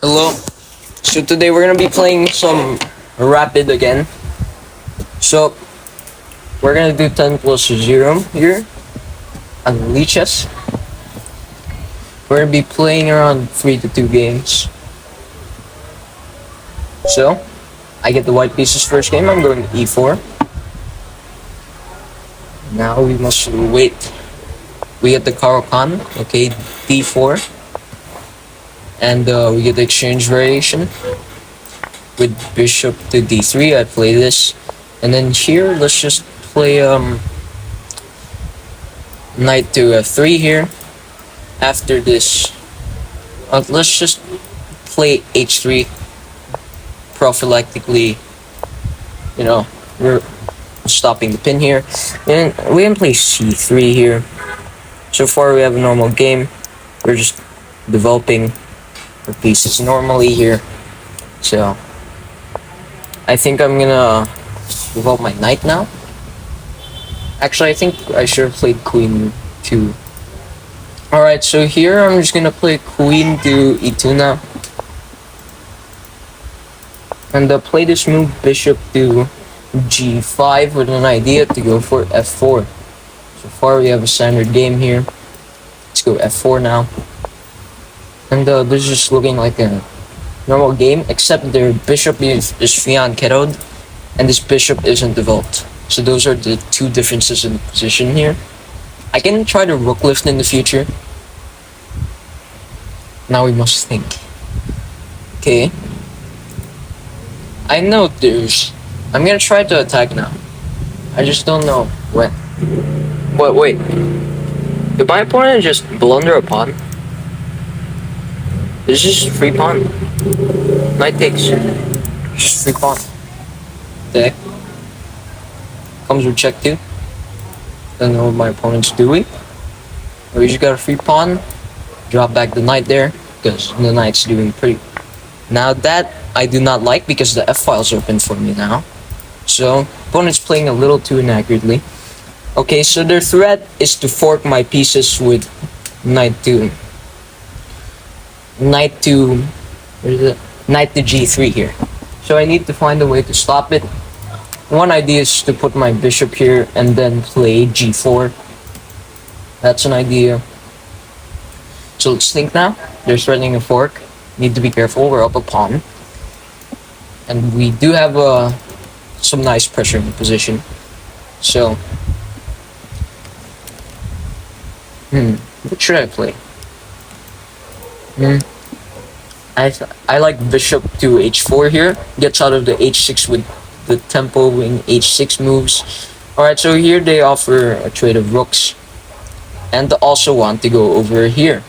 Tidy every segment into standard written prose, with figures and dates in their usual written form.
Hello. So today we're gonna be playing some Rapid again. So we're gonna do 10 plus 0 here on Leeches. We're gonna be playing around 3 to 2 games. So I get the white pieces first game. I'm going to E4. Now we must wait. We get the Caro-Kann. Okay, D4. And we get the exchange variation with bishop to D3. I play this. And then here, let's just play knight to F3 here. After this, let's just play H3 prophylactically. You know, we're stopping the pin here. And we can play C3 here. So far, we have a normal game. We're just developing our pieces normally here. So I think I'm gonna develop my knight now. Actually, I think I should have played queen to. Alright, so here I'm just gonna play queen to E2 now. And play this move bishop to G5 with an idea to go for F4. So far we have a standard game here. Let's go F4 now. And this is just looking like a normal game, except their bishop is fianchettoed and this bishop isn't developed. So those are the two differences in position here. I can try to rook lift in the future. Now we must think. Okay. I know I'm gonna try to attack now. I just don't know when. What? Wait. Did my opponent just blunder a pawn? This is just free pawn. Knight takes. Just free pawn. Okay. Comes with check 2. Don't know what my opponent's doing. We just got a free pawn. Drop back the knight there, because the knight's doing pretty. Now that I do not like, because the F-file's open for me now. So, opponent's playing a little too inaccurately. Okay, so their threat is to fork my pieces with knight to G3 here. So I need to find a way to stop it. One idea is to put my bishop here and then play G4. That's an idea. So let's think now. They're threatening a fork. Need to be careful. We're up a pawn. And we do have some nice pressure in the position. So, what should I play? I like bishop to H4 here. Gets out of the H6 with the tempo in H6 moves. Alright, so here they offer a trade of rooks. And they also want to go over here.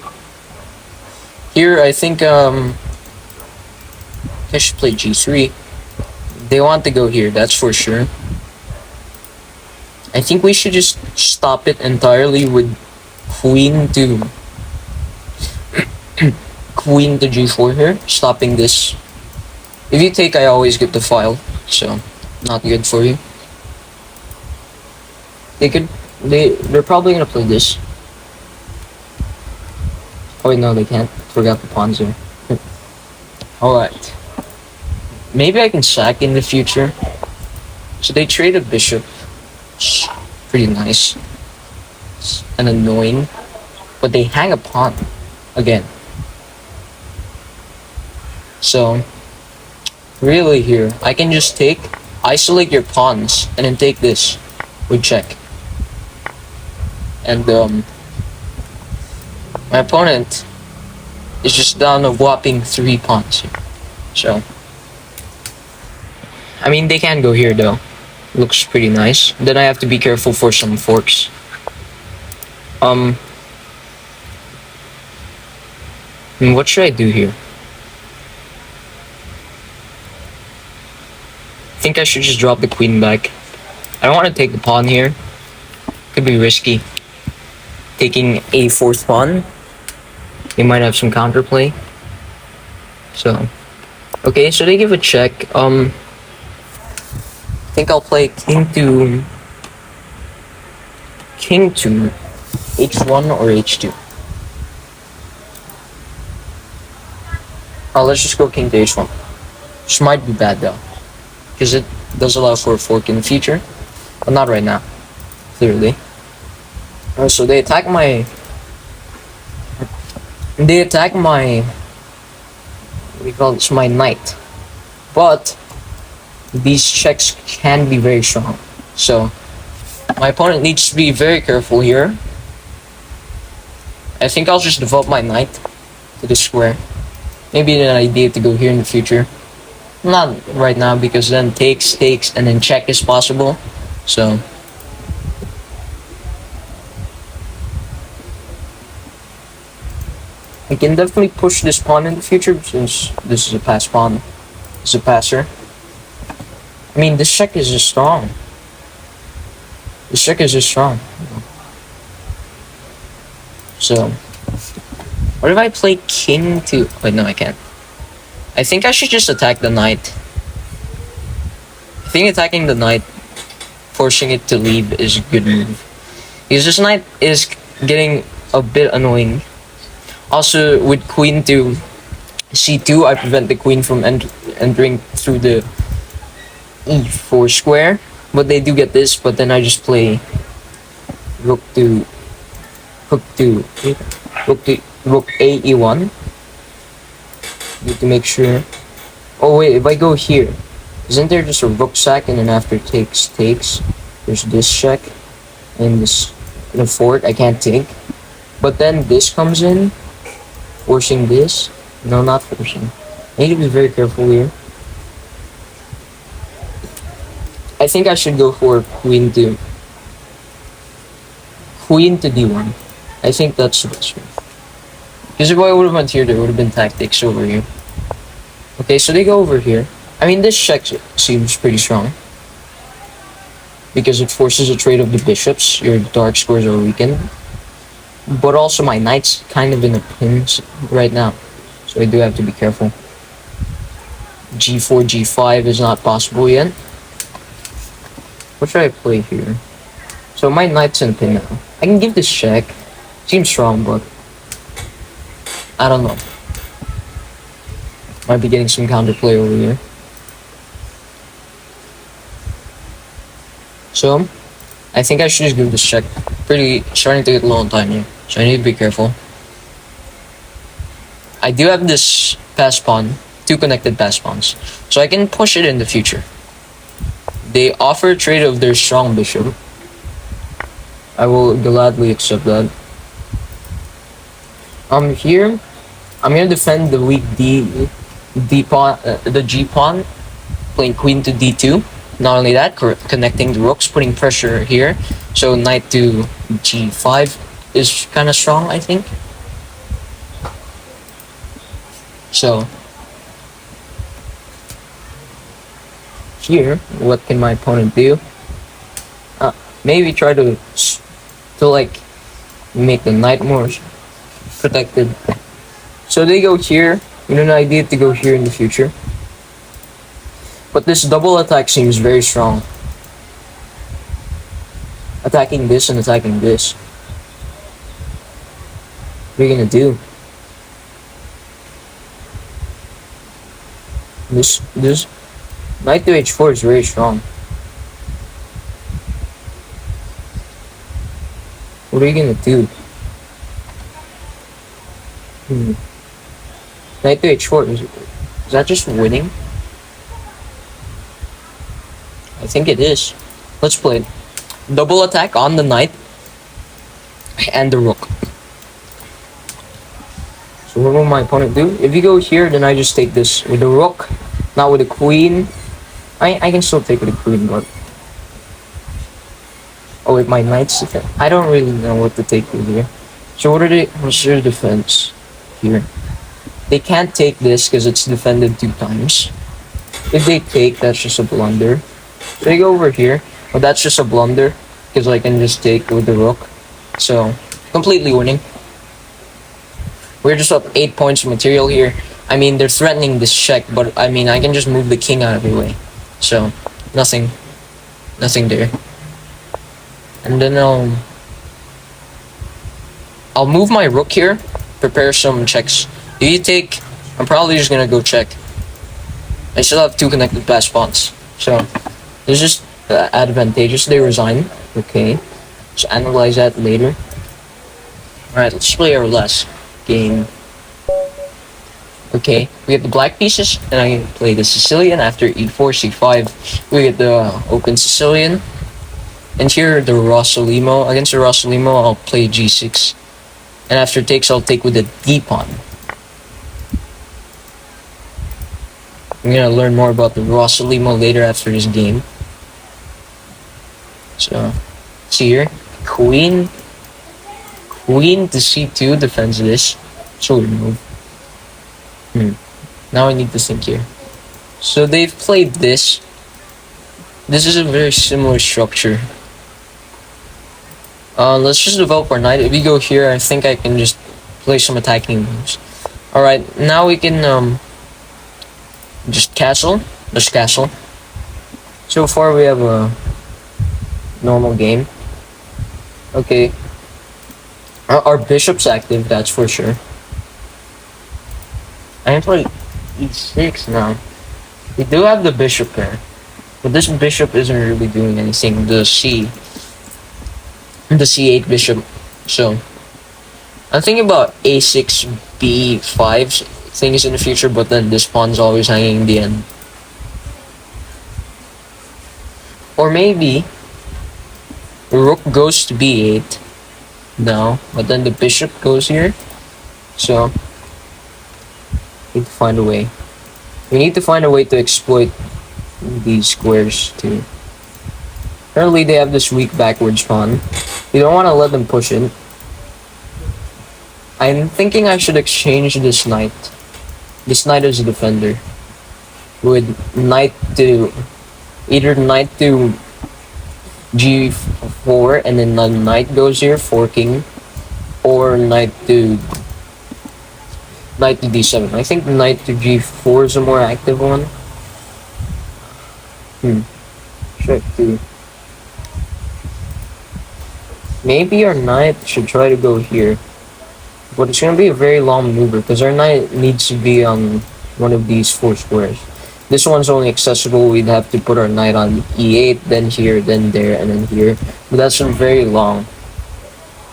Here, I think I should play G3. They want to go here, that's for sure. I think we should just stop it entirely with queen to queen to G4 here, stopping this. If you take, I always get the file, so not good for you. They're probably gonna play this. Oh wait, no, they can't. Forgot the pawns here. Alright. Maybe I can sack in the future. So they trade a bishop. Pretty nice. And annoying. But they hang a pawn. Again. So, really here, I can just isolate your pawns, and then take this with check. And my opponent is just down a whopping 3 pawns here. So, I mean, they can go here though. Looks pretty nice. Then I have to be careful for some forks. What should I do here? I think I should just drop the queen back. I don't want to take the pawn here. Could be risky. Taking a 4th pawn. They might have some counterplay. So, okay, so they give a check. I think I'll play king to H1 or H2. Oh, let's just go king to h1. Which might be bad though, because it does allow for a fork in the future, but not right now, clearly. So they attack my. They attack my. What do you call this? My knight, but these checks can be very strong. So my opponent needs to be very careful here. I think I'll just develop my knight to the square. Maybe an idea to go here in the future. Not right now, because then takes, and then check is possible. So I can definitely push this pawn in the future, since this is a pass pawn. It's a passer. I mean, this check is just strong. This check is just strong. So, what if I play king to... Wait, no, I can't. I think I should just attack the knight. I think attacking the knight, forcing it to leave, is a good move. Because this knight is getting a bit annoying. Also, with queen to c2, I prevent the queen from entering through the e4 square. But they do get this, but then I just play rook a e1. Need to make sure. Oh wait, if I go here, isn't there just a rook sack, and then after takes, there's this check and this and a fort I can't take. But then this comes in, forcing this. No, not forcing. I need to be very careful here. I think I should go for queen to d1. I think that's the best way. Because if I would have went here, there would have been tactics over here. Okay, so they go over here. I mean, this check seems pretty strong, because it forces a trade of the bishops. Your dark squares are weakened. But also my knight's kind of in a pinch right now, so I do have to be careful. g4, g5 is not possible yet. What should I play here? So my knight's in a pin now. I can give this check. Seems strong, but I don't know. Might be getting some counterplay over here. So I think I should just give this check. Starting to get low on time here, so I need to be careful. I do have this pass pawn, 2 connected pass pawns, so I can push it in the future. They offer a trade of their strong bishop. I will gladly accept that. Here, I'm gonna defend the weak D pawn, the G pawn, playing queen to D2. Not only that, connecting the rooks, putting pressure here. So knight to G5 is kind of strong, I think. So here, what can my opponent do? Maybe try to like make the knight more protected. So they go here. You know, an idea to go here in the future. But this double attack seems very strong. Attacking this and attacking this. What are you gonna do? This knight to h4 is very strong. What are you gonna do? Knight to h4, is that just winning? I think it is. Let's play it. Double attack on the knight and the rook. So what will my opponent do? If you go here, then I just take this with the rook, not with the queen. I can still take with the queen, but oh, with my knights, I don't really know what to take with here. So what's their defense here? They can't take this because it's defended 2 times. If they take, that's just a blunder. So they go over here, but that's just a blunder because I can just take with the rook. So completely winning. We're just up 8 points of material here. I mean, they're threatening this check, but I mean, I can just move the king out of the way. So nothing there. And then I'll move my rook here, prepare some checks. Do you take I'm probably just gonna go check. I still have 2 connected pass spawns. So, it's just advantageous. They resign. Okay. So, analyze that later. Alright, let's play our last game. Okay, we get the black pieces, and I can play the Sicilian after e4, c5. We get the open Sicilian. And here, the Rossolimo. Against the Rossolimo, I'll play g6. And after takes, I'll take with the d-pawn. I'm gonna learn more about the Rossolimo later after this game. So, see here, queen to c2 defends this. So we move. Now I need to think here. So they've played this. This is a very similar structure. Let's just develop our knight. If we go here, I think I can just play some attacking moves. Alright, now we can just castle. Just castle. So far we have a normal game. Okay. Our bishop's active, that's for sure. I can play e6 now. We do have the bishop there. But this bishop isn't really doing anything. The c8 bishop. So I'm thinking about a6, b5 things in the future, but then this pawn's always hanging in the end. Or maybe rook goes to b8 now, but then the bishop goes here. So need to find a way. We need to find a way to exploit these squares too. Apparently they have this weak backwards pawn. You don't want to let them push it. I'm thinking I should exchange this knight. This knight is a defender. With knight to either knight to g4 and then the knight goes here, forking, or knight to d7. I think knight to g4 is a more active one. Check two. Maybe our knight should try to go here. But it's gonna be a very long maneuver because our knight needs to be on one of these 4 squares. This one's only accessible. We'd have to put our knight on e8, then here, then there, and then here. But that's very long.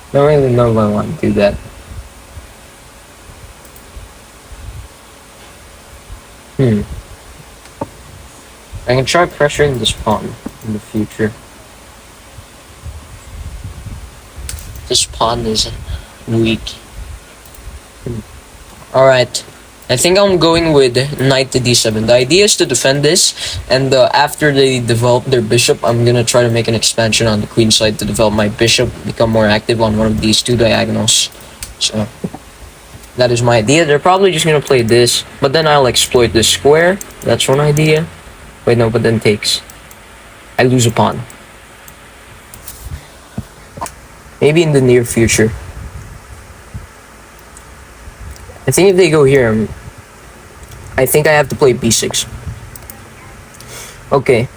I don't really know if I want to do that. I can try pressuring this pawn in the future. This pawn is weak. Alright. I think I'm going with knight to d7. The idea is to defend this, and after they develop their bishop, I'm gonna try to make an expansion on the queen side to develop my bishop, become more active on one of these 2 diagonals. So that is my idea. They're probably just gonna play this, but then I'll exploit this square. That's one idea. Wait, no, but then takes. I lose a pawn. Maybe in the near future. I think if they go here, I think I have to play b6. Okay.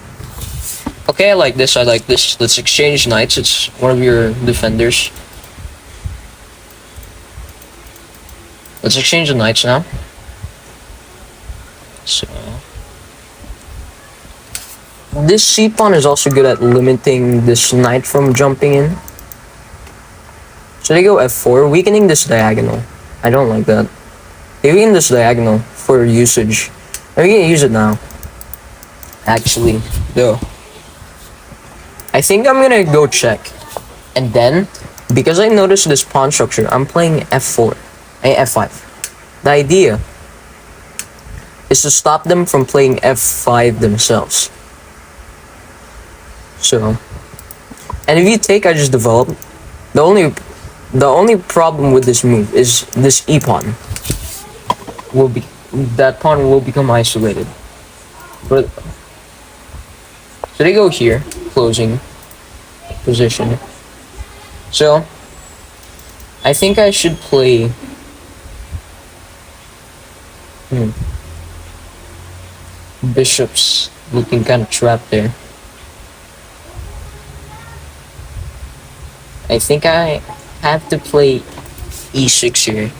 Okay, I like this. Let's exchange knights. It's one of your defenders. Let's exchange the knights now. So this c-pawn is also good at limiting this knight from jumping in. So they go f4, weakening this diagonal. I don't like that. They weaken this diagonal for usage. Are you gonna use it now? Actually, though. I think I'm gonna go check. And then, because I noticed this pawn structure, I'm playing f4. f5. The idea is to stop them from playing f5 themselves. So, and if you take, I just develop. The only problem with this move is this e-pawn that pawn will become isolated. But so they go here, closing position. So I think I should play Bishop's looking kind of trapped there. I think I have to play e6 here.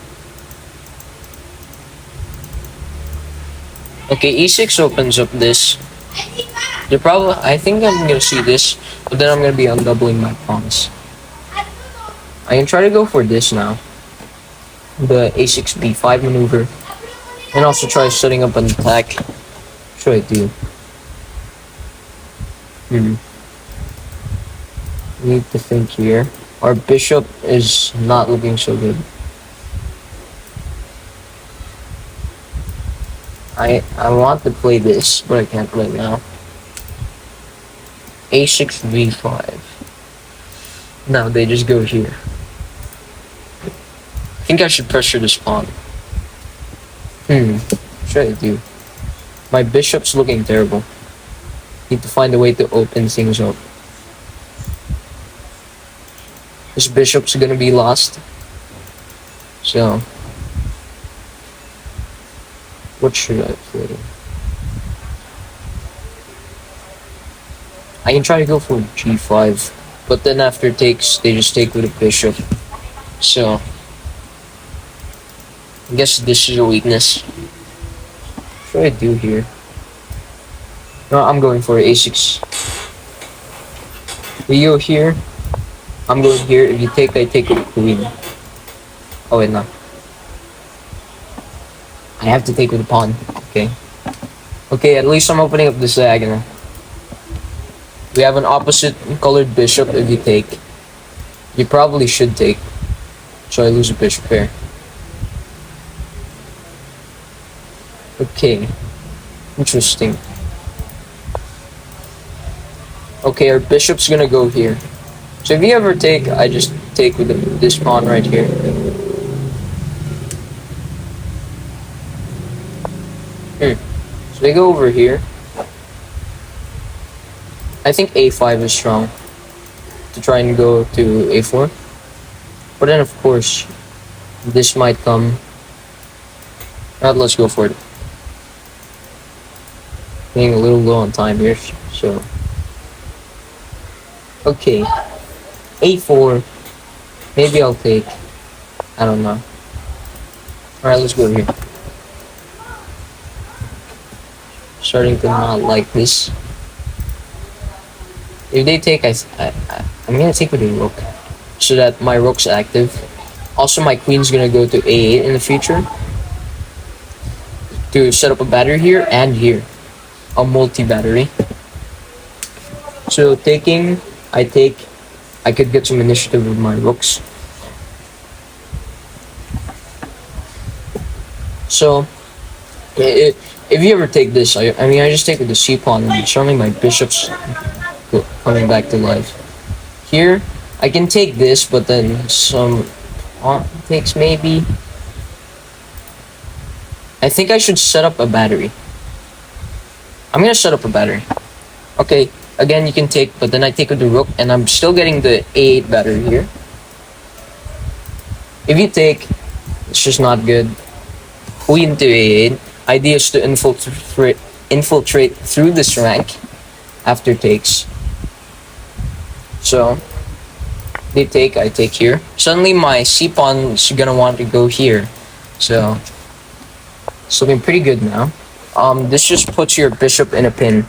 Okay, e6 opens up this. The problem, I think I'm gonna see this, but then I'm gonna be undoubling my pawns. I can try to go for this now. The a6 b5 maneuver. And also try setting up an attack. What should I do? Need to think here. Our bishop is not looking so good. I want to play this, but I can't play now. a6 b5. No, they just go here. I think I should pressure this pawn. What should I do? My bishop's looking terrible. Need to find a way to open things up. This bishop's gonna be lost. So, what should I play? I can try to go for g5, but then after takes, they just take with a bishop. So, I guess this is a weakness. What should I do here? No, I'm going for a6. We go here. I'm going here. If you take, I take with queen. Oh wait, no. I have to take with the pawn. Okay. Okay, at least I'm opening up this diagonal. We have an opposite colored bishop if you take. You probably should take. So I lose a bishop here. Okay. Interesting. Okay, our bishop's gonna go here. So if you ever take, I just take with this pawn right here. So they go over here. I think a5 is strong to try and go to a4. But then of course, this might come. Alright, let's go for it. Being a little low on time here, so. Okay. a4. Maybe I'll take. I don't know. Alright, let's go here. Starting to not like this. If they take, I'm gonna take with a rook, so that my rook's active. Also, my queen's gonna go to a8 in the future to set up a battery here and here, a multi-battery. So taking, I take, I could get some initiative with my rooks. So, if you ever take this, I mean, I just take with the c pawn, and suddenly my bishop's coming back to life. Here, I can take this, but then some pawn takes maybe. I think I should set up a battery. I'm gonna set up a battery. Okay, again, you can take, but then I take with the rook, and I'm still getting the a8 battery here. If you take, it's just not good. Queen to a8. Idea is to infiltrate through this rank after takes. So, they take, I take here. Suddenly my c pawn is gonna want to go here. So, it's looking pretty good now. This just puts your bishop in a pin.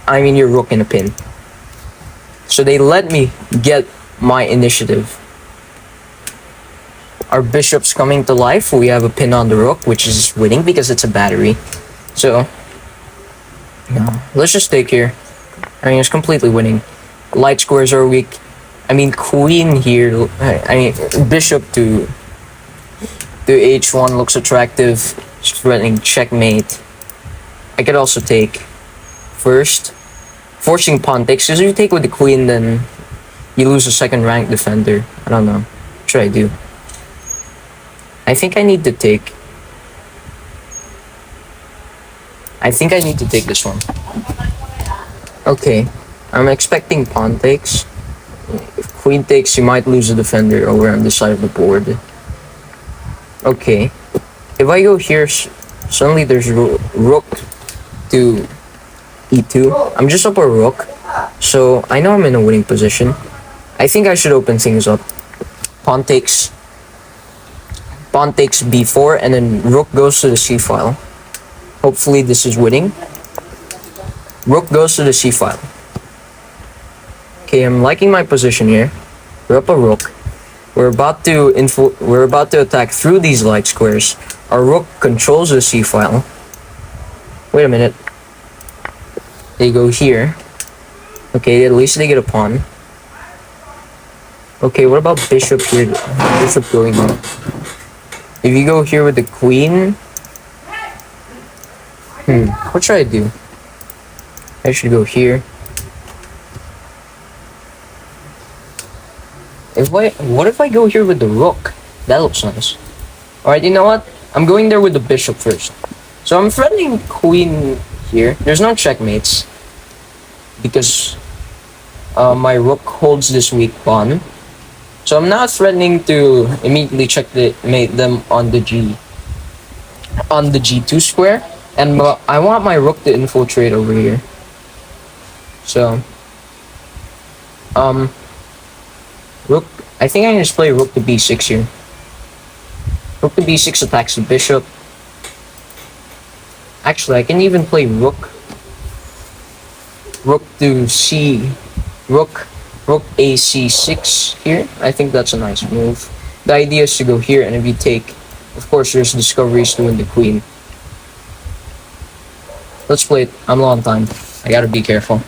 I mean your rook in a pin. So they let me get my initiative. Our bishop's coming to life. We have a pin on the rook, which is winning because it's a battery. So, no, let's just take here. I mean, it's completely winning. Light squares are weak. I mean, queen here. I mean, bishop to h1 looks attractive. Threatening checkmate. I could also take first, forcing pawn takes. Because if you take with the queen, then you lose a second rank defender. I don't know. What should I do? I think I need to take. I think I need to take this one. Okay, I'm expecting pawn takes. If queen takes, you might lose a defender over on this side of the board. Okay, if I go here, suddenly there's rook to e2. I'm just up a rook, so I know I'm in a winning position. I think I should open things up. Pawn takes b4, and then rook goes to the c file. Hopefully this is winning. Rook goes to the c file. Okay, I'm liking my position here. We're up a rook. We're about to attack through these light squares. Our rook controls the c file. Wait a minute. They go here. Okay, at least they get a pawn. Okay, what about bishop here? Bishop going up. If you go here with the queen... what should I do? I should go here. What if I go here with the rook? That looks nice. Alright, you know what? I'm going there with the bishop first. So I'm threatening queen here. There's no checkmates. Because my rook holds this weak pawn. So I'm now threatening to immediately checkmate them on the g2 square. And I want my rook to infiltrate over here. So rook, I think I can just play rook to b6 here. Rook to b6 attacks the bishop. Actually, I can even play rook to rook a c6 here. I think that's a nice move. The idea is to go here, and if you take, of course, there's discoveries to win the queen. Let's play it. I'm low on time. I gotta be careful.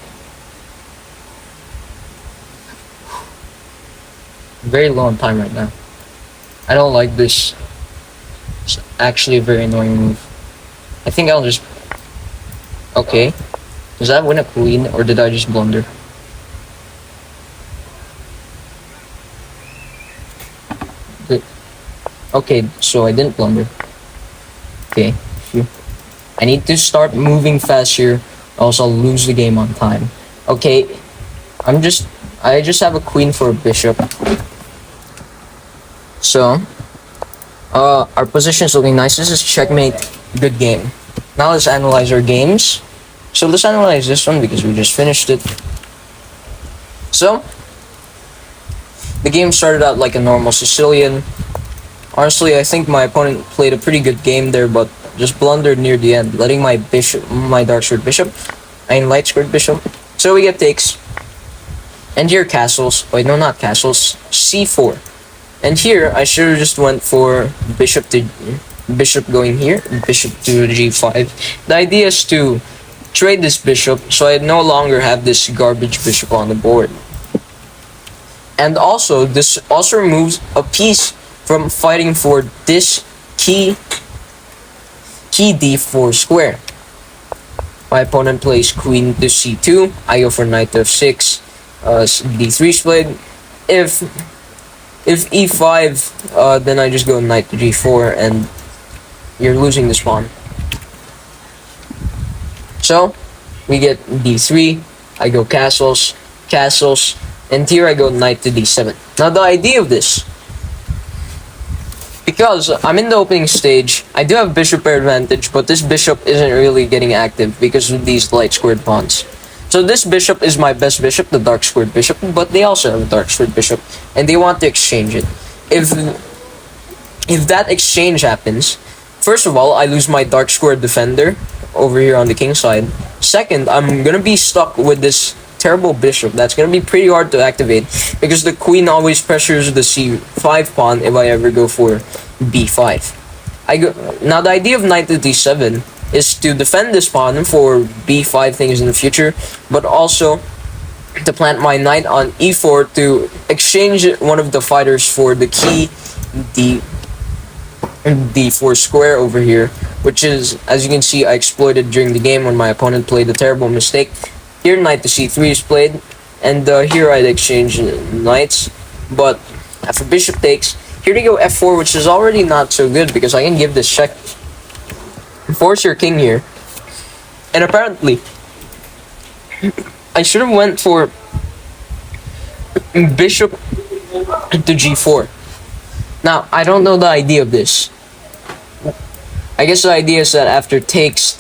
Very low on time right now. I don't like this. It's actually a very annoying move. I think I'll just... Okay. Does that win a queen, or did I just blunder? Okay, so I didn't blunder. Okay. I need to start moving fast here, else I'll lose the game on time. Okay. I just have a queen for a bishop. So, our position is looking nice. This is checkmate. Good game. Now let's analyze our games. So let's analyze this one because we just finished it. So, the game started out like a normal Sicilian. Honestly, I think my opponent played a pretty good game there, but just blundered near the end, letting my dark squared bishop, light squared bishop. So we get takes. And here castles. Wait, no, not castles. c4. And here I should have just went for bishop going here, bishop to g5. The idea is to trade this bishop so I no longer have this garbage bishop on the board. And also, this also removes a piece from fighting for this key d4 square. My opponent plays queen to c2. I go for knight to f6. d3 split. If e5, then I just go knight to g4, and you're losing this pawn. So we get d3. I go castles, and here I go knight to d7. Now the idea of this, because I'm in the opening stage, I do have bishop pair advantage, but this bishop isn't really getting active because of these light squared pawns. So this bishop is my best bishop, the dark squared bishop, but they also have a dark squared bishop, and they want to exchange it. If that exchange happens, first of all, I lose my dark squared defender over here on the king side. Second, I'm gonna be stuck with this terrible bishop that's gonna be pretty hard to activate because the queen always pressures the c5 pawn if I ever go for b5. Now the idea of knight to d7 is to defend this pawn for b5 things in the future, but also to plant my knight on e4 to exchange one of the fighters for the key d4 square over here, which is, as you can see, I exploited during the game when my opponent played a terrible mistake. Here knight to c3 is played, and here I'd exchange knights, but after bishop takes, here to go f4, which is already not so good because I can give this check, force your king here, and apparently I should have went for bishop to g4. Now I don't know the idea of this. I guess the idea is that after takes,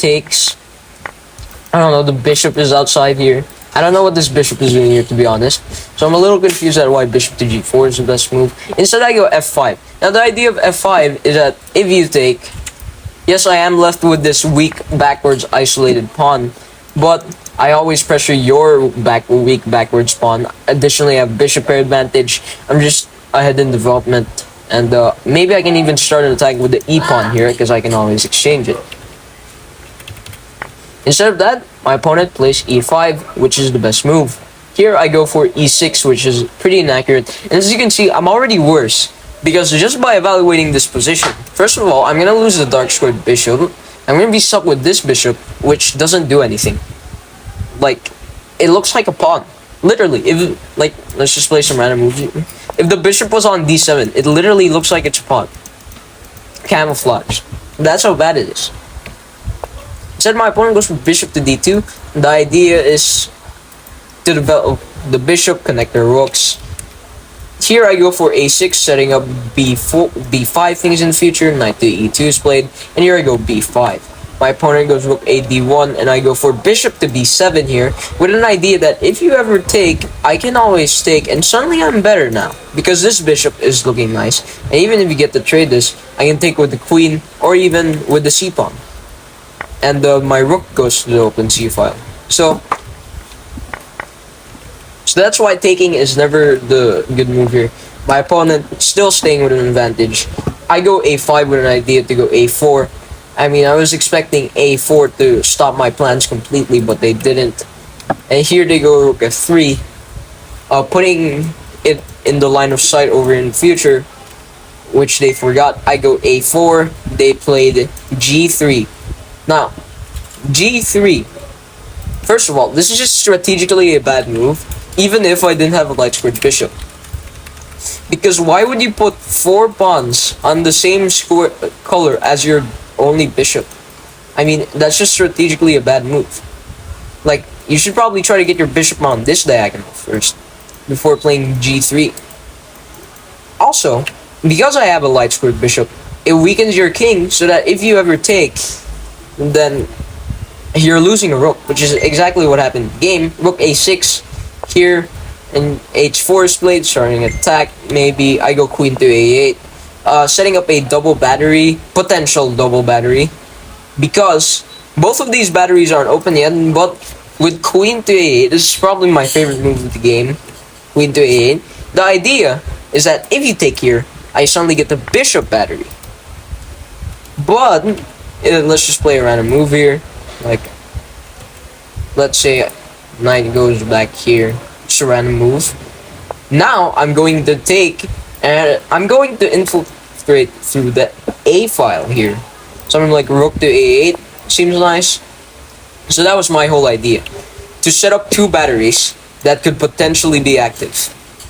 I don't know, the bishop is outside here. I don't know what this bishop is doing here, to be honest. So I'm a little confused at why bishop to g4 is the best move. Instead, I go f5. Now, the idea of f5 is that if you take, Yes, I am left with this weak backwards isolated pawn, but I always pressure your weak backwards pawn. Additionally, I have bishop pair advantage. I'm just ahead in development, and maybe I can even start an attack with the e pawn here because I can always exchange it. Instead of that, my opponent plays e5, which is the best move. Here I go for e6, which is pretty inaccurate. And as you can see, I'm already worse. Because just by evaluating this position, first of all, I'm going to lose the dark squared bishop. I'm going to be stuck with this bishop, which doesn't do anything. Like, it looks like a pawn. Literally, if, like, let's just play some random moves. If the bishop was on d7, it literally looks like it's a pawn. Camouflage. That's how bad it is. Instead, my opponent goes from bishop to d2. The idea is to develop the bishop, connect the rooks. Here I go for a6, setting up b4, b5 things in the future. Knight to e2 is played, and here I go b5. My opponent goes rook a d1, and I go for bishop to b7 here, with an idea that if you ever take, I can always take, and suddenly I'm better now, because this bishop is looking nice. And even if you get to trade this, I can take with the queen, or even with the c pawn. And my rook goes to the open c file. So that's why taking is never the good move here. My opponent still staying with an advantage. I go a5 with an idea to go a4. I mean, I was expecting a4 to stop my plans completely, but they didn't. And here they go rook f3, putting it in the line of sight over in the future, which they forgot. I go a4. They played g3. Now, g3. First of all, this is just strategically a bad move, even if I didn't have a light squared bishop. Because why would you put 4 pawns on the same square color as your only bishop? I mean, that's just strategically a bad move. Like, you should probably try to get your bishop on this diagonal first, before playing g3. Also, because I have a light squared bishop, it weakens your king so that if you ever take, then you're losing a rook, which is exactly what happened in the game. Rook a6 here, and h4 is played, starting an attack. Maybe I go queen to a8, setting up a double battery, potential double battery, because both of these batteries aren't open yet, but with queen to a8, this is probably my favorite move of the game, queen to a8. The idea is that if you take here, I suddenly get the bishop battery. But let's just play a random move here. Like, let's say knight goes back here. Just a random move. Now I'm going to take, and I'm going to infiltrate through the a file here. Something like rook to a8 seems nice. So that was my whole idea, to set up 2 batteries that could potentially be active.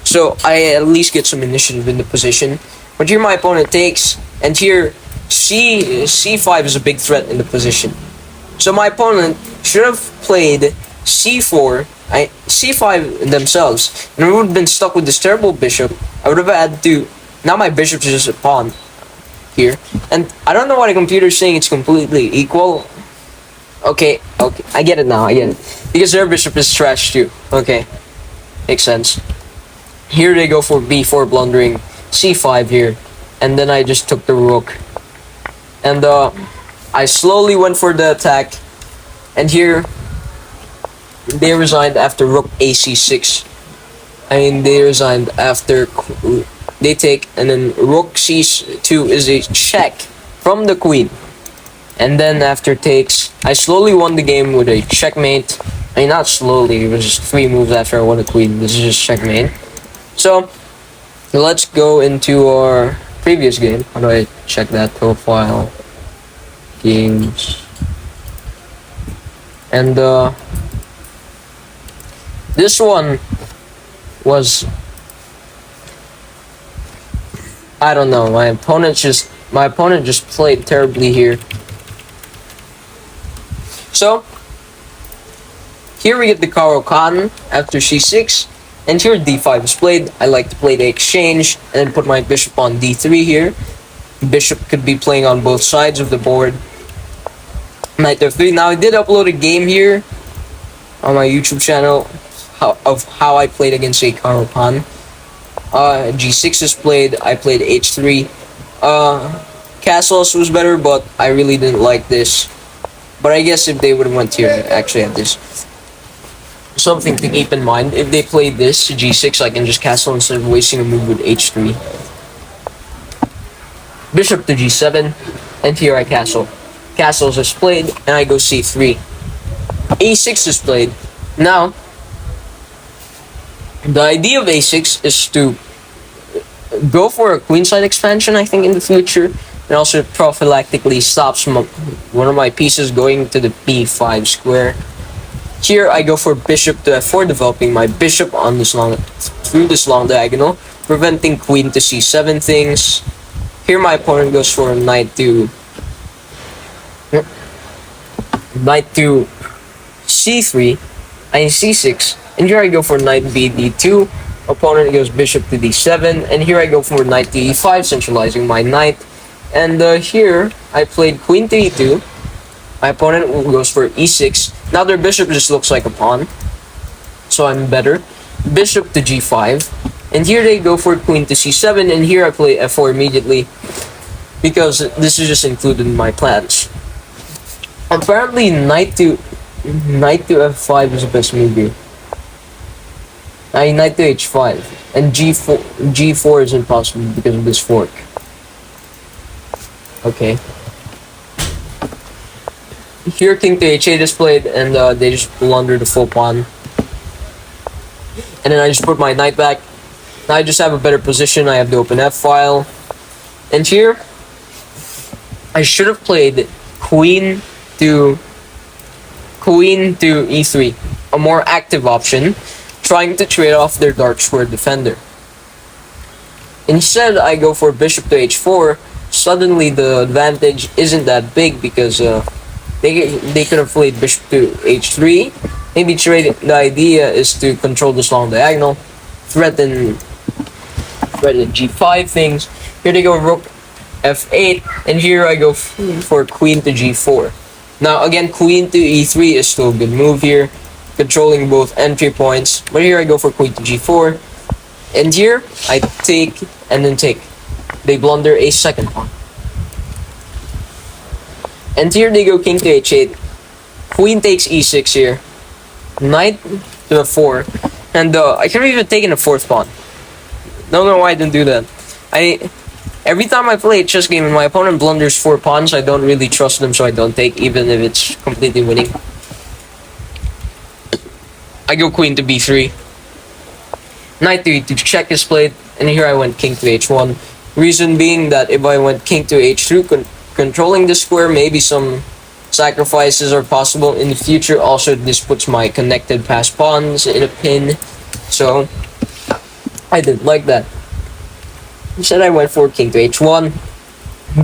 So I at least get some initiative in the position. But here my opponent takes, and here c5 is a big threat in the position. So my opponent should have played c4, c5 themselves, and I would have been stuck with this terrible bishop. I would have had to, now my bishop is just a pawn here, and I don't know why the computer is saying it's completely equal. Okay, I get it now, I get it. Because their bishop is trash too. Okay, makes sense. Here they go for b4, blundering c5 here, and then I just took the rook. And I slowly went for the attack, and here they resigned after rook ac6. I mean, they resigned after they take, and then rook c2 is a check from the queen. And then after takes, I slowly won the game with a checkmate. I mean, not slowly, it was just 3 moves after I won the queen. This is just checkmate. So let's go into our previous game. How do I check that profile? Games. And this one was, I don't know, my opponent just played terribly here. So here we get the Caro-Kann after c6, and here d5 is played. I like to play the exchange and then put my bishop on d3 here. Bishop could be playing on both sides of the board. Knight f3. Now I did upload a game here on my YouTube channel of how I played against a Caro-Kann. G6 is played. I played h3. Castles was better, but I really didn't like this. But I guess if they would have went here, I actually had this. Something to keep in mind, if they played this g6, I can just castle instead of wasting a move with h3. Bishop to g7, and here I castle. Castles is played, and I go c3. a6 is played. Now, the idea of a6 is to go for a queenside expansion, I think, in the future, and also prophylactically stops one of my pieces going to the b5 square. Here I go for bishop to f4, developing my bishop on this through this long diagonal, preventing queen to c7 things. Here my opponent goes for knight to c3 and c6, and here I go for knight b d2. Opponent goes bishop to d7, and here I go for knight to e5, centralizing my knight. And here I played queen to e2. My opponent goes for e6. Now their bishop just looks like a pawn, so I'm better. Bishop to g5, and here they go for queen to c7, and here I play f4 immediately because this is just included in my plans. Apparently knight to f5 is the best move here. Knight to h5, and g4 is impossible because of this fork. Okay. Here king to h8 is played, and they just blunder the full pawn. And then I just put my knight back. Now I just have a better position. I have the open f file. And here, I should have played queen to e3, a more active option, trying to trade off their dark square defender. Instead, I go for bishop to h4. Suddenly, the advantage isn't that big because they could have played bishop to h3. Maybe the idea is to control this long diagonal, threaten g5 things. Here they go rook f8, and here I go for queen to g4. Now again, queen to e3 is still a good move here, controlling both entry points. But here I go for queen to g4, and here I take and then take. They blunder a second pawn. And here they go king to h8. Queen takes e6 here. Knight to f4. And I could have even taken a fourth pawn. Don't know why I didn't do that. Every time I play a chess game and my opponent blunders 4 pawns, I don't really trust them, so I don't take, even if it's completely winning. I go queen to b3. Knight to e2 check is played, and here I went king to h1. Reason being that if I went king to h2, controlling the square, maybe some sacrifices are possible in the future. Also, this puts my connected pass pawns in a pin, so I didn't like that. Instead, I went for king to h1.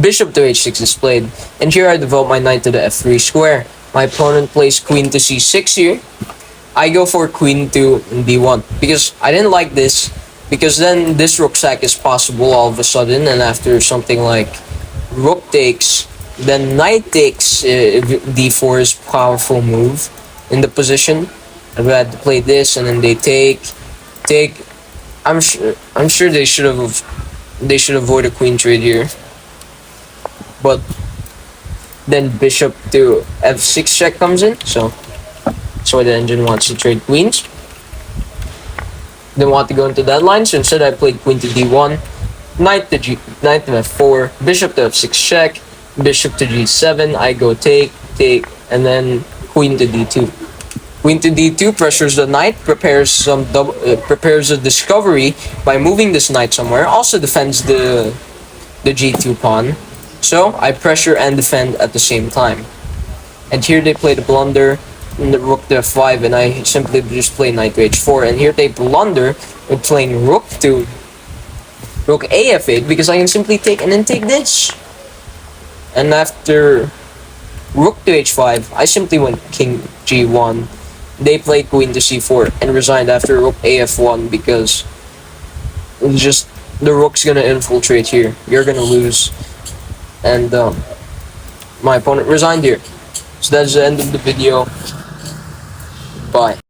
Bishop to h6 is played, and here I develop my knight to the f3 square. My opponent plays queen to c6 here. I go for queen to d1 because I didn't like this, because then this rook sack is possible all of a sudden, and after something like rook takes, then knight takes, d4 is powerful move in the position. I've had to play this, and then they take. I'm sure they should avoid a queen trade here, but then bishop to f6 check comes in, so the engine wants to trade queens. Didn't want to go into that line, so instead I played queen to d1, knight to f4, bishop to f6 check, bishop to g7. I go take, and then queen to d2. Queen to d2 pressures the knight, prepares a discovery by moving this knight somewhere. Also defends the g2 pawn. So I pressure and defend at the same time. And here they play the blunder in the rook to f5, and I simply just play knight to h4. And here they blunder with playing rook a f8, because I can simply take and then take this. And after rook to h5, I simply went king g1. They played queen to c4 and resigned after rook a f1, because it's just the rook's gonna infiltrate here. You're gonna lose. And my opponent resigned here. So that's the end of the video. Bye.